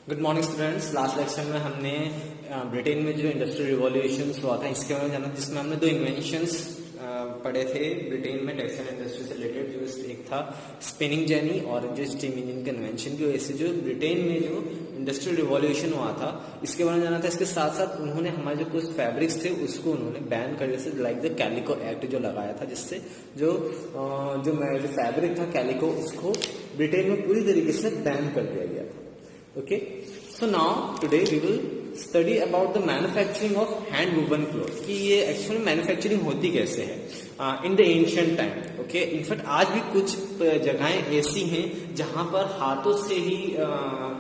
Good morning students. Last lecture में हमने Britain में जो इंडस्ट्रियल रिवॉल्यूशन हुआ था इसके बारे में जाना, जिसमें हमने दो इन्वेंशंस पढ़े थे ब्रिटेन में टेक्सटाइल इंडस्ट्री से रिलेटेड। जो एक था स्पिनिंग जेनी और जो स्टीम इंजन के इन्वेंशन की वजह से जो ब्रिटेन में जो इंडस्ट्रियल रिवॉल्यूशन हुआ था इसके बारे में जाना था। इसके साथ साथ उन्होंने हमारे जो कुछ फैब्रिक्स थे उसको उन्होंने बैन कर दिया, लाइक द कैलिको एक्ट जो लगाया था, जिससे जो फैब्रिक था कैलिको उसको ब्रिटेन में पूरी तरीके से बैन कर दिया गया था। Okay, so now today we will study about the manufacturing of hand woven clothes कि ये एक्चुअली मैन्युफैक्चरिंग होती कैसे है in the ancient time. Okay, in fact आज भी कुछ जगहें ऐसी हैं जहां पर हाथों से ही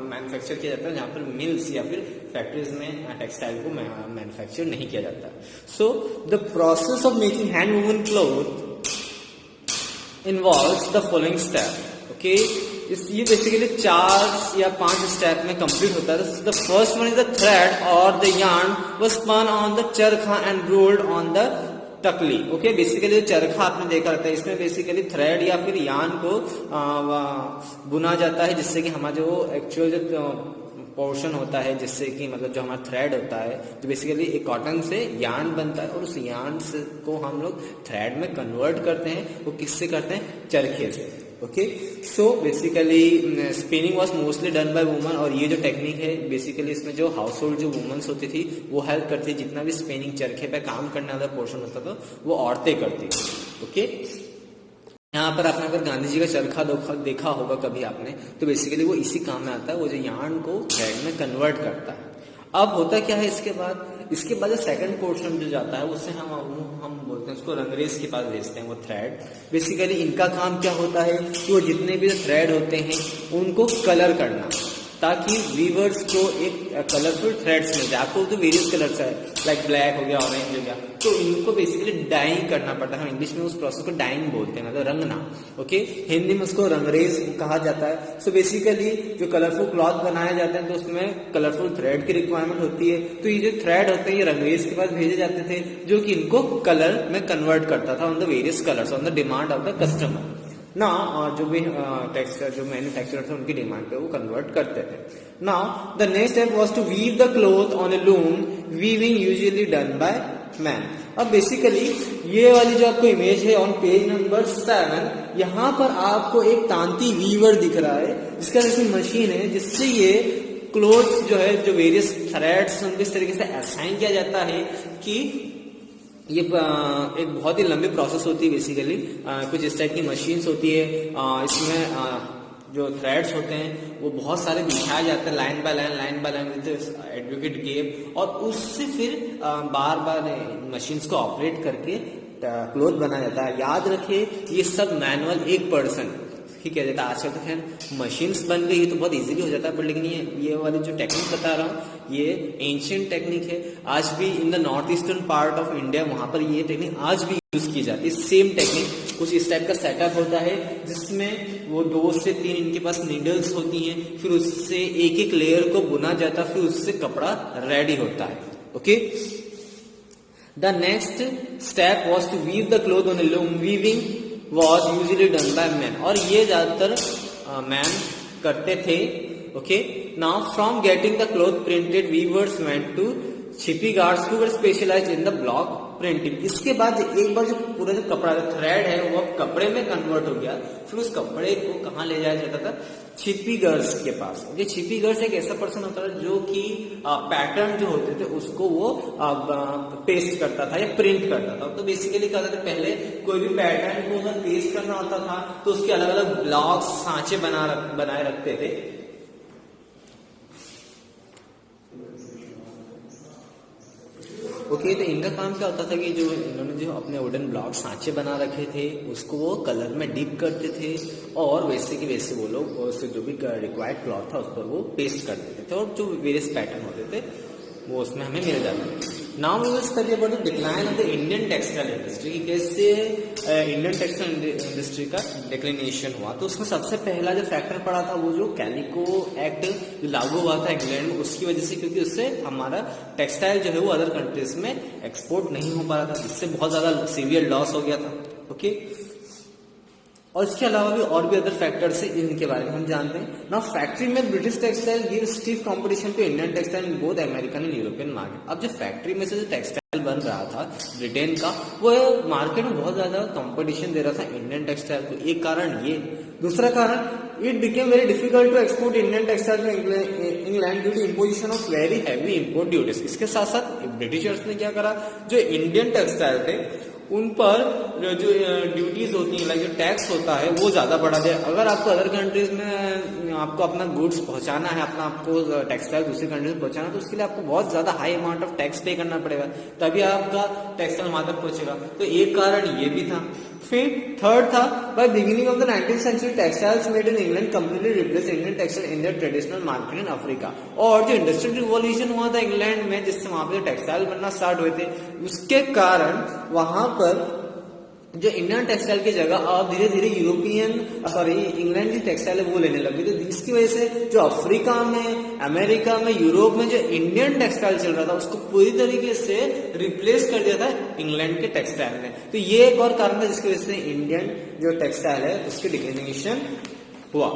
मैन्युफैक्चर किया जाता है, जहां पर मिल्स या फिर फैक्ट्रीज में टेक्सटाइल को मैन्युफैक्चर नहीं किया जाता। So the process of making hand woven cloth involves the following step. Okay, ये बेसिकली 4 या 5 स्टेप में कंप्लीट होता है। The first one is the thread और the yarn was spun on the charkha and rolled on the takli. Okay, basically जो चरखा आपने देखा रहता है इसमें बेसिकली थ्रेड या फिर यार्न को बुना जाता है, जिससे कि हमारा जो एक्चुअल जो पोर्शन होता है, जिससे कि मतलब जो हमारा थ्रेड होता है जो बेसिकली एक कॉटन से यार्न बनता है और उस यार्न को हम लोग थ्रेड में कन्वर्ट करते हैं। वो किससे करते हैं? चरखे से। Okay, so basically spinning was mostly done by woman, और ये जो टेक्निक है बेसिकली इसमें जो हाउस होल्ड जो वुमेन्स होती थी वो हेल्प करती थी। जितना भी स्पिनिंग चरखे पे काम करने वाला पोर्शन होता था वो औरतें करती थी। ओके, यहाँ पर आपने अगर गांधी जी का चरखा देखा होगा कभी आपने, तो बेसिकली वो इसी काम में आता है, वो जो यार्न को थ्रेड में कन्वर्ट करता है। अब होता क्या है इसके बाद जो सेकंड पोर्शन जो जाता है उससे हम बोलते हैं उसको रंगरेज के पास भेजते हैं वो थ्रेड। बेसिकली इनका काम क्या होता है कि वो जितने भी थ्रेड होते हैं उनको कलर करना, ताकि वीवर्स को एक कलरफुल थ्रेड्स मिल जाए। आपको तो वेरियस कलर्स है, लाइक ब्लैक हो गया, ऑरेंज हो गया, तो इनको बेसिकली डाइंग करना पड़ता है। हम इंग्लिश में उस प्रोसेस को डाइंग बोलते हैं, मतलब रंगना। ओके, हिंदी में उसको रंगरेज कहा जाता है। सो बेसिकली जो कलरफुल क्लॉथ बनाए जाते हैं तो उसमें कलरफुल थ्रेड की रिक्वायरमेंट होती है। तो ये जो थ्रेड होते हैं ये रंगरेज के पास भेजे जाते थे, जो कि इनको कलर में कन्वर्ट करता था on the various colours on the demand of the customer ना। जो भी टेक्सटाइल जो मैन्युफैक्चरर थे उनकी डिमांड पे वो कन्वर्ट करते थे। Now the next step was to weave the cloth on a loom, weaving usually done by man. अब बेसिकली ये वाली जो आपको इमेज है ऑन पेज नंबर 7, यहाँ पर आपको एक तांती वीवर दिख रहा है, जिसका जैसे मशीन है, जिससे ये क्लॉथ जो है जो वेरियस थ्रेड्स उनको इस तरीके से असाइन किया जाता है कि ये एक बहुत ही लंबी प्रोसेस होती है। बेसिकली कुछ इस टाइप की मशीन्स होती है, इसमें जो थ्रेड्स होते हैं वो बहुत सारे बिछाए जाते हैं line by line with advocate gap, और उससे फिर बार बार मशीन्स को ऑपरेट करके क्लॉथ बनाया जाता है। याद रखिए ये सब मैनुअल, एक पर्सन ही किया जाता है। आजकल तो खैर मशीन्स बन गई तो बहुत इजीली हो जाता है, पर लेकिन ये वाली जो टेक्निक बता रहा हूँ ये एंशिएंट टेक्निक है। आज भी in the north eastern part of India वहां पर ये टेक्निक आज भी यूज की जाती है। सेम टेक्निक कुछ इस टाइप का सेटअप होता है, जिसमें वो 2 से 3 इनके पास नीडल्स होती हैं, फिर उससे एक एक लेयर को बुना जाता है, फिर उससे कपड़ा रेडी होता है। Okay, the next step was to weave the cloth on a loom, weaving was usually done by men, और ये ज्यादातर मैन करते थे। Okay, now from getting the cloth printed weavers went to chhipigars who were specialised in the block printing. इसके बाद एक बार जो पूरा जो कपड़ा थ्रेड है वो अब कपड़े में कन्वर्ट हो गया, फिर उस कपड़े को कहाँ ले जाया जाता था? छिपी गर्ल्स के पास। ये छिपी गर्ल्स एक ऐसा पर्सन होता था जो कि पैटर्न जो होते थे उसको वो पेस्ट करता था या प्रिंट करता था। तो बेसिकली क्या होता था, पहले कोई भी पैटर्न को अगर पेस्ट करना होता था तो उसके अलग अलग ब्लॉक्स, सांचे बनाए रखते थे। ओके, तो इनका काम क्या होता था कि जो इन्होंने जो अपने वुडन ब्लॉक सांचे बना रखे थे उसको वो कलर में डिप करते थे, और वैसे की वैसे वो लोग उससे जो भी रिक्वायर्ड क्लॉथ था उस पर वो पेस्ट कर देते थे, और जो वेरियस पैटर्न होते थे वो उसमें हमें मिल जाता है। Now we will study about the decline of the Indian textile industry, कैसे इंडियन टेक्सटाइल इंडस्ट्री का डिक्लिनेशन हुआ। तो उसमें सबसे पहला जो फैक्टर पड़ा था वो जो कैलिको एक्ट जो लागू हुआ था इंग्लैंड में, उसकी वजह से, क्योंकि उससे हमारा टेक्सटाइल जो है वो अदर कंट्रीज में एक्सपोर्ट नहीं हो पा रहा था, जिससे बहुत ज्यादा सीवियर लॉस हो गया था। ओके, और इसके अलावा भी और भी अदर फैक्टर्स है, इनके बारे में हम जानते हैं। नाउ फैक्ट्री में British textile give stiff competition to Indian textile in both American and European market. अब जो फैक्ट्री में से जो टेक्सटाइल बन रहा था ब्रिटेन का, वो मार्केट में बहुत ज्यादा कंपटीशन दे रहा था इंडियन टेक्सटाइल को। एक कारण ये, दूसरा कारण it became very difficult to export Indian textile to England due to imposition of very heavy import duties. इसके साथ साथ ब्रिटिशर्स ने क्या करा, जो इंडियन टेक्सटाइल थे उन पर जो ड्यूटीज होती है, लाइक जो टैक्स होता है, वो ज्यादा बढ़ा दिया। अगर आपको अदर कंट्रीज में आपको अपना गुड्स पहुंचाना है, अपना आपको टेक्सटाइल दूसरी कंट्रीज में पहुंचाना, तो उसके लिए आपको बहुत ज्यादा हाई अमाउंट ऑफ टैक्स पे करना पड़ेगा, तभी आपका टेक्सटाइल वहां तक पहुंचेगा। तो एक कारण ये भी था। फिर थर्ड था, by beginning of the 19th century textiles made in England completely replace Indian textile in their traditional market in Africa. और जो इंडस्ट्रियल रिवॉल्यूशन हुआ था इंग्लैंड में, जिससे वहां पे टेक्सटाइल बनना स्टार्ट हुए थे, उसके कारण वहां पर जो इंडियन टेक्सटाइल की जगह अब धीरे धीरे इंग्लैंड की टेक्सटाइल है वो लेने लगी। तो इसकी वजह से जो अफ्रीका में, अमेरिका में, यूरोप में जो इंडियन टेक्सटाइल चल रहा था, उसको पूरी तरीके से रिप्लेस कर दिया था इंग्लैंड के टेक्सटाइल ने। तो ये एक और कारण था जिसकी वजह से इंडियन जो टेक्सटाइल है उसकी डिक्लिनेशन हुआ।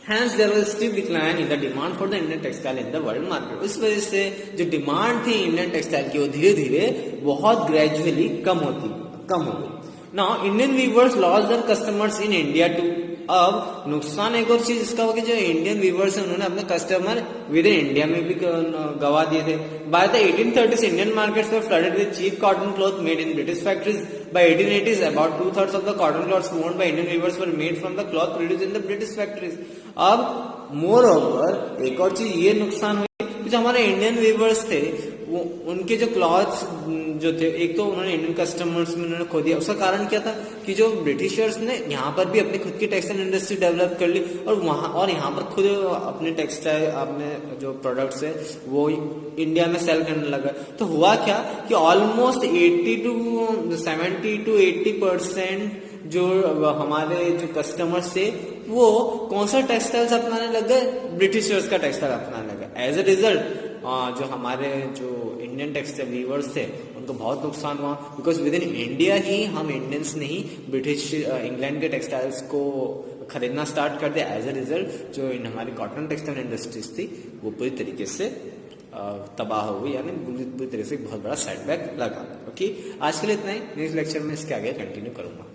Hence there was a steep decline in the demand for the Indian textile in the world market। इस वजह से जो डिमांड थी इंडियन टेक्सटाइल की वो धीरे धीरे बहुत ग्रेजुअली कम हो गई। Now Indian weavers lost their customers in India too. अब नुकसान एक और चीज इसका हुआ कि जो इंडियन वीवर्स है उन्होंने अपने कस्टमर विद इन इंडिया में भी गवा दिए थे। By the 1830s Indian markets were flooded with cheap cotton cloth made in British factories. By 1880s, about 2/3 of the cotton cloths worn by Indian weavers were made from the cloth produced in the British factories। अब more over एक और चीज ये नुकसान हुई, जो हमारे Indian viewers थे वो उनके जो क्लॉथ्स जो थे, एक तो उन्होंने इंडियन कस्टमर्स में उन्होंने खो दिया। उसका कारण क्या था कि जो ब्रिटिशर्स ने यहाँ पर भी अपनी खुद की टेक्सटाइल इंडस्ट्री डेवलप कर ली और यहाँ पर खुद अपने टेक्सटाइल, अपने जो प्रोडक्ट्स है वो इंडिया में सेल करने लगा। तो हुआ क्या कि ऑलमोस्ट 70 to 80% जो हमारे जो कस्टमर्स थे वो कौन सा टेक्सटाइल्स अपनाने लग गए, ब्रिटिशर्स का टेक्सटाइल अपनाने लगे। एज ए रिजल्ट जो हमारे जो इंडियन टेक्सटाइल वीवर्स थे उनको बहुत नुकसान हुआ, बिकॉज विद इन इंडिया ही हम इंडियंस ने ही ब्रिटिश इंग्लैंड के टेक्सटाइल्स को खरीदना स्टार्ट कर दिया। एज ए रिजल्ट जो हमारी कॉटन टेक्सटाइल इंडस्ट्रीज थी वो पूरी तरीके से तबाह हो गई, यानी पूरी तरीके से बहुत बड़ा सेटबैक लगा। ओके, आज के लिए इतना ही। नेक्स्ट लेक्चर में इसके आगे कंटिन्यू करूंगा।